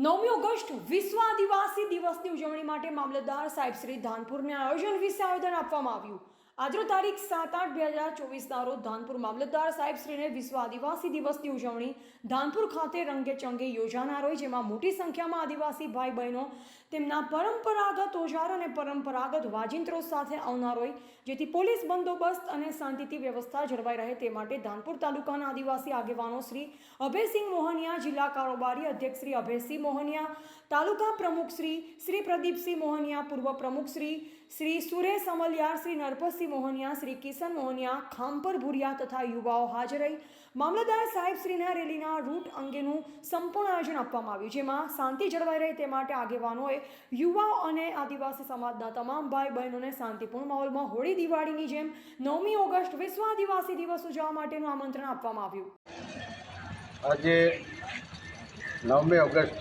9મી August વિશ્વ આદિવાસી દિવસની ઉજવણી માટે મામલતદાર સાહેબ શ્રી ધાનપુરને આયોજન વિશે આવેદન આપવામાં આવ્યું. આજનો તારીખ 7/8/2024ના રોજ ધાનપુર મામલતદાર સાહેબ શ્રીને વિશ્વ આદિવાસી દિવસની ઉજવણી ધાનપુર ખાતે રંગે ચંગે યોજાનાર હોય, જેમાં મોટી સંખ્યામાં આદિવાસી ભાઈ બહેનો તેમના પરંપરાગત ઓજાર અને પરંપરાગત વાજિંત્રો સાથે આવનાર હોય, જેથી પોલીસ બંદોબસ્ત અને શાંતિથી વ્યવસ્થા જળવાઈ રહે તે માટે ધાનપુર તાલુકાના આદિવાસી આગેવાનો શ્રી અભયસિંહ મોહનિયા, જિલ્લા કારોબારી અધ્યક્ષ શ્રી અભયસિંહ મોહનિયા, તાલુકા પ્રમુખ શ્રી પ્રદીપસિંહ મોહનિયા, પૂર્વ પ્રમુખ શ્રી સુરેશ અમલિયાર, શ્રી નરપતસિંહ મોહનિયા, શ્રી કિશન મોહનિયા, ખાંપર ભુરિયા તથા યુવાઓ હાજર રહી મામલતદાર સાહેબ શ્રીના રેલીના રૂટ અંગેનું સંપૂર્ણ આયોજન આપવામાં આવ્યું, જેમાં શાંતિ જળવાઈ રહે તે માટે આગેવાનોએ યુવાઓ અને આદિવાસી સમાજના તમામ ભાઈ બહેનોને શાંતિપૂર્ણ માહોલમાં હોળી દિવાળીની જેમ 9મી ઓગસ્ટ વિશ્વ આદિવાસી દિવસ ઉજવવા માટેનું આમંત્રણ આપવામાં આવ્યું. આજે 9મી ઓગસ્ટ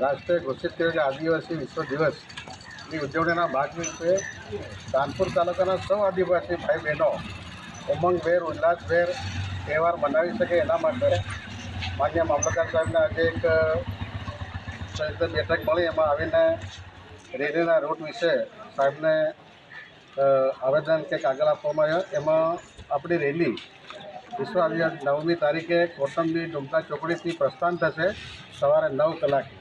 રાષ્ટ્રીય ઘોષિત કર્યો છે આદિવાસી વિશ્વ દિવસની ઉજવણીના ભાગરૂપે ધાનપુર તાલુકાના સૌ આદિવાસી ભાઈ બહેનો ઉમંગભેર ઉલ્લાસભેર તહેવાર મનાવી શકે એના માટે માન્ય મામલતદાર સાહેબને આજે એક સંયુક્ત બેઠક મળી. એમાં આવીને રેલીના રૂટ વિશે સાહેબને આવેદન કે કાગળ આપવામાં આવ્યો. એમાં આપણી રેલી વિશ્વ આદિવાસી 9મી તારીખે કોટંબી ડુમકા ચોકડીથી પ્રસ્થાન થશે સવારે 9 કલાકે,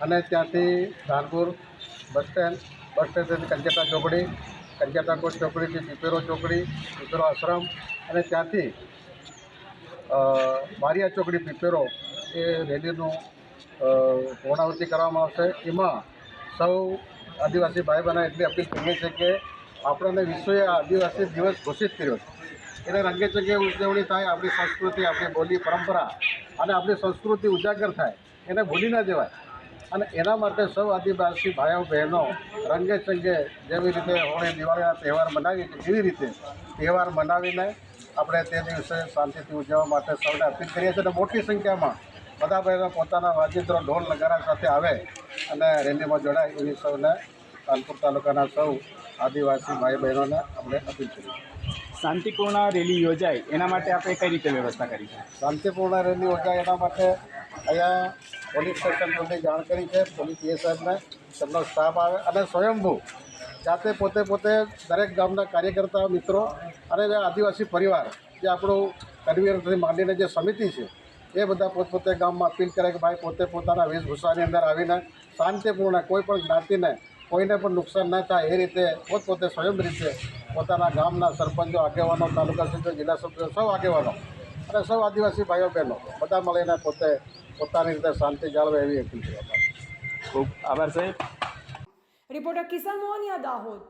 અને ત્યાંથી ધાનપુર બસ સ્ટેન્ડથી કંચેટા ચોકડી, કંચેટા કોટ ચોકડીથી પીપેરો ચોકડી, પીપેરો આશ્રમ, અને ત્યાંથી બારિયા ચોકડી પીપેરો એ રેલીનું પૂર્ણાહુતિ કરવામાં આવશે. એમાં સૌ આદિવાસી ભાઈ બહેનો એટલી અપીલ કરીએ છીએ કે આપણને વિશ્વ આદિવાસી દિવસ ઘોષિત કર્યો છે, એને રંગે ચંગે ઉજવણી થાય, આપણી સંસ્કૃતિ, આપણી બોલી પરંપરા અને આપણી સંસ્કૃતિ ઉજાગર થાય, એને ભૂલી ન જવાય. અને એના માટે સૌ આદિવાસી ભાઈઓ બહેનો રંગે ચંગે જેવી રીતે હોળી દિવાળીના તહેવાર મનાવીએ છીએ એવી રીતે તહેવાર મનાવીને આપણે તે દિવસે શાંતિથી ઉજવવા માટે સૌને અપીલ કરીએ છીએ. અને મોટી સંખ્યામાં બધા બહેનો પોતાના વાજિંત્રો ઢોલ નગારા સાથે આવે અને રેલીમાં જોડાય એવી સૌને ધાનપુર તાલુકાના સૌ આદિવાસી ભાઈ બહેનોને આપણે અપીલ કરીએ. શાંતિપૂર્ણ રેલી યોજાય એના માટે આપણે કઈ રીતે વ્યવસ્થા કરી છે? શાંતિપૂર્ણ રેલી યોજાય એના માટે અહીંયા પોલીસ સ્ટેશન સુધી જાણ કરી છે. પોલીસ પીએ સાહેબને, તેમનો સ્ટાફ આવે અને સ્વયંભૂ જાતે પોતે દરેક ગામના કાર્યકર્તા મિત્રો અને જે આદિવાસી પરિવાર જે આપણું કન્વીનરથી માંડીને જે સમિતિ છે એ બધા પોતપોતે ગામમાં અપીલ કરે કે ભાઈ પોતે પોતાના વેશભૂષાની અંદર આવીને શાંતિપૂર્ણ કોઈ પણ જ્ઞાતિને કોઈને પણ નુકસાન ન થાય એ રીતે પોતપોતે સ્વયં રીતે પોતાના ગામના સરપંચો, આગેવાનો, તાલુકા સભ્યો, જિલ્લા સભ્યો, સૌ આગેવાનો અને સૌ આદિવાસી ભાઈઓ બહેનો બધા મળીને પોતે પોતાની રીતે શાંતિ જાળવે એવી અપીલ કરવામાં આવે. ખૂબ આભાર સાહેબ. રિપોર્ટર કિશન મોહનિયા, દાહોદ.